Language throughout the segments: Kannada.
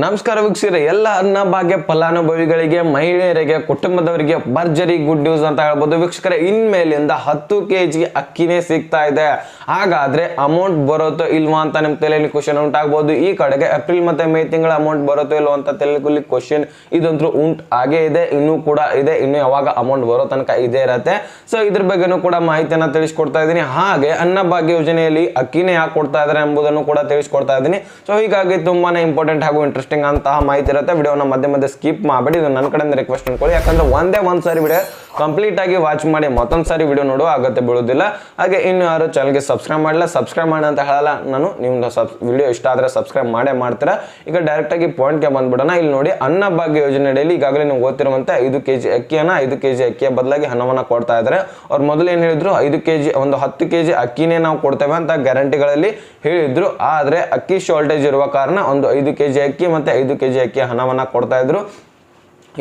ನಮಸ್ಕಾರ ವೀಕ್ಷಕರೇ, ಎಲ್ಲ ಅನ್ನಭಾಗ್ಯ ಫಲಾನುಭವಿಗಳಿಗೆ, ಮಹಿಳೆಯರಿಗೆ, ಕುಟುಂಬದವರಿಗೆ ಭರ್ಜರಿ ಗುಡ್ ನ್ಯೂಸ್ ಅಂತ ಹೇಳ್ಬೋದು ವೀಕ್ಷಕರೇ. ಇನ್ಮೇಲಿಂದ 10 kg ಅಕ್ಕಿನೇ ಸಿಗ್ತಾ ಇದೆ. ಹಾಗಾದ್ರೆ ಅಮೌಂಟ್ ಬರುತ್ತೋ ಇಲ್ವಾ ಅಂತ ನಿಮ್ಮ ತಲೆಯಲ್ಲಿ ಕ್ವಶನ್ ಉಂಟಾಗಬಹುದು. ಈ ಕಡೆಗೆ ಏಪ್ರಿಲ್ ಮತ್ತೆ ಮೇ ತಿಂಗಳ ಅಮೌಂಟ್ ಬರುತ್ತೋ ಇಲ್ವಾ ಅಂತ ತಲೆಯಲ್ಲಿ ಕ್ವಶನ್ ಇದಂತೂ ಹಾಗೇ ಇದೆ, ಇನ್ನೂ ಕೂಡ ಇದೆ, ಇನ್ನು ಯಾವಾಗ ಅಮೌಂಟ್ ಬರೋ ತನಕ ಇದೇ ಇರತ್ತೆ. ಸೊ ಇದ್ರ ಬಗ್ಗೆನೂ ಕೂಡ ಮಾಹಿತಿಯನ್ನ ತಿಳಿಸ್ಕೊಡ್ತಾ ಇದ್ದೀನಿ. ಹಾಗೆ ಅನ್ನಭಾಗ್ಯ ಯೋಜನೆಯಲ್ಲಿ ಅಕ್ಕಿನೇ ಯಾಕೆ ಕೊಡ್ತಾ ಇದ್ದಾರೆ ಎಂಬುದನ್ನು ಕೂಡ ತಿಳಿಸ್ಕೊಡ್ತಾ ಇದ್ದೀನಿ. ಸೊ ಹೀಗಾಗಿ ತುಂಬಾನೇ ಇಂಪಾರ್ಟೆಂಟ್ ಹಾಗೂ ಇಂಟ್ರೆಸ್ಟಿಂಗ್ ಅಂತಹ ಮಾಹಿತಿ ಇರುತ್ತೆ. ವಿಡಿಯೋನ ಮಧ್ಯೆ ಸ್ಕಿಪ್ ಮಾಡಬೇಡಿ, ಇದು ನನ್ನ ಕಡೆಯಿಂದ ರಿಕ್ವೆಸ್ಟ್ ಅನ್ಕೊಳ್ಳಿ. ಯಾಕಂದ್ರೆ ಒಂದ್ ಸಾರಿ ವಿಡಿಯೋ ಕಂಪ್ಲೀಟ್ ಆಗಿ ವಾಚ್ ಮಾಡಿ ಮತ್ತೊಂದು ಸಾರಿ ವಿಡಿಯೋ ನೋಡುವ ಅಗತ್ಯ ಬೀಳೋದಿಲ್ಲ. ಹಾಗೆ ಇನ್ನು ಯಾರು ಚಾನಲ್ಗೆ ಸಬ್ಸ್ಕ್ರೈಬ್ ಮಾಡಿಲ್ಲ, ಸಬ್ಸ್ಕ್ರೈಬ್ ಮಾಡಿ ಅಂತ ಹೇಳಲ್ಲ ನಾನು. ನಿಮ್ದು ವಿಡಿಯೋ ಇಷ್ಟ ಆದ್ರೆ ಸಬ್ಸ್ಕ್ರೈಬ್ ಮಾಡ್ತೀರಾ. ಈಗ ಡೈರೆಕ್ಟ್ ಆಗಿ ಪಾಯಿಂಟ್ಗೆ ಬಂದ್ಬಿಡೋಣ. ಇಲ್ಲಿ ನೋಡಿ, ಅನ್ನಭಾಗ್ಯ ಯೋಜನೆಯಲ್ಲಿ ಈಗಾಗಲೇ ನೀವು ಗೊತ್ತಿರುವಂತೆ 5 kg ಅಕ್ಕಿಯನ್ನ 5 kg ಅಕ್ಕಿಯ ಬದಲಾಗಿ ಹಣವನ್ನ ಕೊಡ್ತಾ ಇದ್ದಾರೆ. ಅವ್ರು ಮೊದಲು ಏನ್ ಹೇಳಿದ್ರು, 5 kg ಒಂದು 10 kg ಅಕ್ಕಿನೇ ನಾವು ಕೊಡ್ತೇವೆ ಅಂತ ಗ್ಯಾರಂಟಿಗಳಲ್ಲಿ ಹೇಳಿದ್ರು. ಆದ್ರೆ ಅಕ್ಕಿ ಶಾರ್ಟೇಜ್ ಇರುವ ಕಾರಣ ಒಂದು 5 kg ಅಕ್ಕಿ ಮತ್ತೆ 5 kg ಅಕ್ಕಿ ಹಣವನ್ನ ಕೊಡ್ತಾ ಇದ್ರು.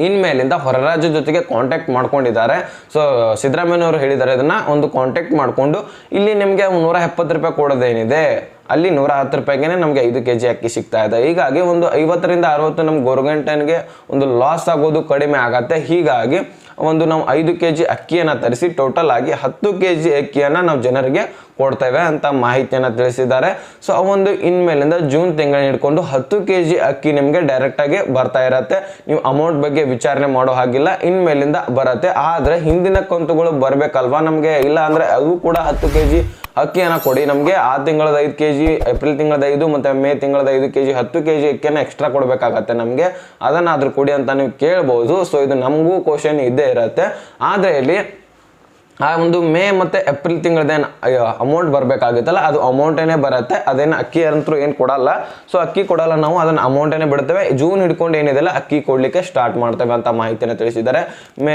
ಇನ್ಮೇಲಿಂದ ಹೊರ ರಾಜ್ಯ ಜೊತೆಗೆ ಕಾಂಟ್ಯಾಕ್ಟ್ ಮಾಡ್ಕೊಂಡಿದ್ದಾರೆ. ಸೊ ಸಿದ್ದರಾಮಯ್ಯನವರು ಹೇಳಿದ್ದಾರೆ, ಇದನ್ನ ಒಂದು ಕಾಂಟ್ಯಾಕ್ಟ್ ಮಾಡಿಕೊಂಡು ಇಲ್ಲಿ ನಿಮಗೆ 170 ರೂಪಾಯಿ ಕೊಡೋದೇನಿದೆ, ಅಲ್ಲಿ 110 ರೂಪಾಯಿಗೆ ನಮಗೆ 5 kg ಅಕ್ಕಿ ಸಿಗ್ತಾ ಇದೆ. ಹೀಗಾಗಿ ಒಂದು 50ರಿಂದ 60 ನಮ್ಮ ಗೌರ್ಮೆಂಟ್ಗೆ ಒಂದು ಲಾಸ್ ಆಗೋದು ಕಡಿಮೆ ಆಗತ್ತೆ. ಹೀಗಾಗಿ ಒಂದು ನಾವು 5 kg ಅಕ್ಕಿಯನ್ನ ತರಿಸಿ ಟೋಟಲ್ ಆಗಿ 10 kg ಅಕ್ಕಿಯನ್ನ ನಾವು ಜನರಿಗೆ ಕೊಡ್ತೇವೆ ಅಂತ ಮಾಹಿತಿಯನ್ನ ತಿಳಿಸಿದ್ದಾರೆ. ಸೊ ಒಂದು ಇನ್ಮೇಲಿಂದ ಜೂನ್ ತಿಂಗಳ ಹಿಡ್ಕೊಂಡು 10 kg ಅಕ್ಕಿ ನಿಮಗೆ ಡೈರೆಕ್ಟ್ ಆಗಿ ಬರ್ತಾ ಇರತ್ತೆ. ನೀವು ಅಮೌಂಟ್ ಬಗ್ಗೆ ವಿಚಾರಣೆ ಮಾಡೋ ಹಾಗಿಲ್ಲ, ಇನ್ಮೇಲಿಂದ ಬರತ್ತೆ. ಆದ್ರೆ ಹಿಂದಿನ ಕಂತುಗಳು ಬರ್ಬೇಕಲ್ವಾ ನಮ್ಗೆ, ಇಲ್ಲ ಅಂದ್ರೆ ಅದು ಕೂಡ 10 kg ಅಕ್ಕಿಯನ್ನ ಕೊಡಿ ನಮ್ಗೆ. ಆ ತಿಂಗಳದ 5 kg, ಏಪ್ರಿಲ್ ತಿಂಗಳದ 5 ಮತ್ತೆ ಮೇ ತಿಂಗಳದ 5 kg 10 kg ಅಕ್ಕಿಯನ್ನ ಎಕ್ಸ್ಟ್ರಾ ಕೊಡ್ಬೇಕಾಗತ್ತೆ ನಮ್ಗೆ, ಅದನ್ನಾದ್ರೂ ಕೊಡಿ ಅಂತ ನೀವು ಕೇಳ್ಬಹುದು. ಸೊ ಇದು ನಮಗೂ ಕ್ವಶನ್ ಇದ್ದೇ ಇರತ್ತೆ. ಆದ್ರೆ ಇಲ್ಲಿ ಆ ಒಂದು ಮೇ ಮತ್ತೆ ಏಪ್ರಿಲ್ ತಿಂಗಳದೇನು ಅಮೌಂಟ್ ಬರ್ಬೇಕಾಗುತ್ತಲ್ಲ, ಅದು ಅಮೌಂಟೇನೆ ಬರುತ್ತೆ. ಅದೇನು ಅಕ್ಕಿ ಅಂತೂ ಏನು ಕೊಡಲ್ಲ. ಸೊ ಅಕ್ಕಿ ಕೊಡಲ್ಲ, ನಾವು ಅದನ್ನ ಅಮೌಂಟೇನೆ ಬಿಡ್ತೇವೆ. ಜೂನ್ ಹಿಡ್ಕೊಂಡು ಏನಿದೆಲ್ಲ ಅಕ್ಕಿ ಕೊಡ್ಲಿಕ್ಕೆ ಸ್ಟಾರ್ಟ್ ಮಾಡ್ತೇವೆ ಅಂತ ಮಾಹಿತಿಯನ್ನು ತಿಳಿಸಿದ್ದಾರೆ.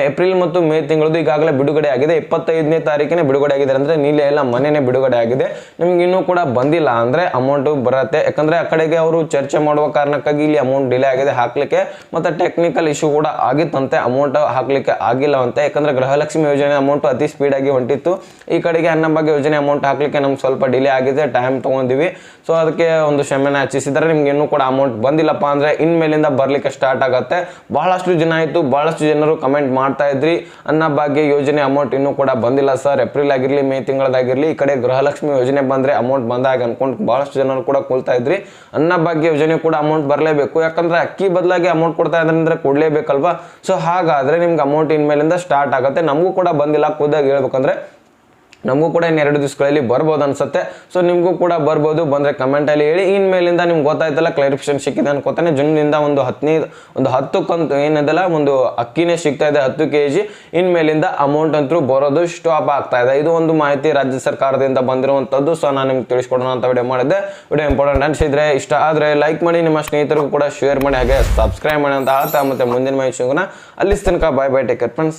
ಏಪ್ರಿಲ್ ಮತ್ತು ಮೇ ತಿಂಗಳದು ಈಗಾಗಲೇ ಬಿಡುಗಡೆ ಆಗಿದೆ. 25ನೇ ತಾರೀಕಿನೇ ಬಿಡುಗಡೆ ಆಗಿದೆ, ಅಂದ್ರೆ ನೀಲಿ ಎಲ್ಲ ಮನೆಯೇ ಬಿಡುಗಡೆ ಆಗಿದೆ. ನಿಮ್ಗೆ ಇನ್ನೂ ಕೂಡ ಬಂದಿಲ್ಲ ಅಂದ್ರೆ ಅಮೌಂಟ್ ಬರುತ್ತೆ. ಯಾಕಂದ್ರೆ ಆ ಕಡೆಗೆ ಅವರು ಚರ್ಚೆ ಮಾಡುವ ಕಾರಣಕ್ಕಾಗಿ ಇಲ್ಲಿ ಅಮೌಂಟ್ ಡಿಲೇ ಆಗಿದೆ ಹಾಕ್ಲಿಕ್ಕೆ. ಮತ್ತೆ ಟೆಕ್ನಿಕಲ್ ಇಶ್ಯೂ ಕೂಡ ಆಗಿತ್ತಂತೆ, ಅಮೌಂಟ್ ಹಾಕ್ಲಿಕ್ಕೆ ಆಗಿಲ್ಲವಂತೆ. ಯಾಕಂದ್ರೆ ಗೃಹಲಕ್ಷ್ಮಿ ಯೋಜನೆ ಅಮೌಂಟ್ ಅತಿ ಸ್ಪೀಡ್ ಆಗಿ ಹೊಂಟಿತ್ತು. ಈ ಕಡೆಗೆ ಅನ್ನಭಾಗ್ಯ ಯೋಜನೆ ಅಮೌಂಟ್ ಹಾಕ್ಲಿಕ್ಕೆ ನಮ್ಗೆ ಸ್ವಲ್ಪ ಡಿಲೇ ಆಗಿದೆ, ಟೈಮ್ ತಗೊಂಡಿವಿ. ಸೊ ಅದಕ್ಕೆ ಒಂದು ಕ್ಷಮೆನ ಯಾಚಿಸಿದ್ದಾರೆ. ನಿಮ್ಗೆ ಇನ್ನೂ ಕೂಡ ಅಮೌಂಟ್ ಬಂದಿಲ್ಲಪ್ಪ ಅಂದ್ರೆ ಇನ್ಮೇಲಿಂದ ಬರ್ಲಿಕ್ಕೆ ಸ್ಟಾರ್ಟ್ ಆಗುತ್ತೆ. ಬಹಳಷ್ಟು ಜನ ಆಯ್ತು, ಬಹಳಷ್ಟು ಜನರು ಕಮೆಂಟ್ ಮಾಡ್ತಾ ಇದ್ರಿ, ಅನ್ನಭಾಗ್ಯ ಯೋಜನೆ ಅಮೌಂಟ್ ಇನ್ನೂ ಕೂಡ ಬಂದಿಲ್ಲ ಸರ್, ಏಪ್ರಿಲ್ ಆಗಿರ್ಲಿ ಮೇ ತಿಂಗಳದಾಗಿರ್ಲಿ. ಈ ಕಡೆ ಗೃಹಲಕ್ಷ್ಮಿ ಯೋಜನೆ ಬಂದ್ರೆ ಅಮೌಂಟ್ ಬಂದಾಗ ಅನ್ಕೊಂಡು ಬಹಳಷ್ಟು ಜನರು ಕೂಡ ಕೊಳ್ತಾ ಇದ್ರಿ. ಅನ್ನಭಾಗ್ಯ ಯೋಜನೆ ಕೂಡ ಅಮೌಂಟ್ ಬರಲೇಬೇಕು, ಯಾಕಂದ್ರೆ ಅಕ್ಕಿ ಬದಲಾಗಿ ಅಮೌಂಟ್ ಕೊಡ್ತಾ ಇದ್ರೆ ಅಂದ್ರೆ ಕೊಡ್ಲೇಬೇಕಲ್ವಾ. ಸೊ ಹಾಗಾದ್ರೆ ನಿಮ್ಗೆ ಅಮೌಂಟ್ ಇನ್ಮೇಲಿಂದ ಸ್ಟಾರ್ಟ್ ಆಗುತ್ತೆ. ನಮಗೂ ಕೂಡ ಬಂದಿಲ್ಲ, ಖುದ್ದಾಗಿ ಹೇಳ್ಬೇಕಂದ್ರೆ ನಮಗೂ ಕೂಡ ಇನ್ನು 2 ದಿವಸಗಳಲ್ಲಿ ಬರ್ಬೋದು ಅನ್ಸುತ್ತೆ. ಸೊ ನಿಮಗೂ ಕೂಡ ಬರ್ಬೋದು, ಬಂದರೆ ಕಮೆಂಟಲ್ಲಿ ಹೇಳಿ. ಇನ್ಮೇಲಿಂದ ನಿಮ್ಗೆ ಗೊತ್ತಾಯ್ತಲ್ಲ, ಕ್ಲಾರಿಫಿಕೇಶನ್ ಸಿಕ್ಕಿದೆ ಅನ್ಕೋತಾನೆ. ಜೂನ್ನಿಂದ ಒಂದು 10 ಕಂತು ಏನಿದೆಲ್ಲ ಒಂದು ಅಕ್ಕಿನೇ ಸಿಗ್ತಾ ಇದೆ 10 kg. ಇನ್ಮೇಲಿಂದ ಅಮೌಂಟ್ ಅಂತೂ ಬರೋದು ಸ್ಟಾಪ್ ಆಗ್ತಾ ಇದೆ. ಇದು ಒಂದು ಮಾಹಿತಿ ರಾಜ್ಯ ಸರ್ಕಾರದಿಂದ ಬಂದಿರುವಂಥದ್ದು. ಸೊ ನಾನು ನಿಮ್ಗೆ ತಿಳಿಸ್ಕೊಡೋಣ ಅಂತ ವಿಡಿಯೋ ಮಾಡಿದ್ದೆ. ವಿಡಿಯೋ ಇಂಪಾರ್ಟೆಂಟ್ ಅನಿಸಿದ್ರೆ, ಇಷ್ಟ ಆದರೆ ಲೈಕ್ ಮಾಡಿ, ನಿಮ್ಮ ಸ್ನೇಹಿತರಿಗೂ ಕೂಡ ಶೇರ್ ಮಾಡಿ, ಹಾಗೆ ಸಬ್ಸ್ಕ್ರೈಬ್ ಮಾಡಿ ಅಂತ ಹೇಳ್ತಾ ಮತ್ತೆ ಮುಂದಿನ ಮಾಹಿತಿ ಸಿಗೋಣ. ಅಲ್ಲಿ ತನಕ ಬಾಯ್ ಬಾಯ್, ಟೇಕ್ ಕೇರ್ ಫ್ರೆಂಡ್ಸ್.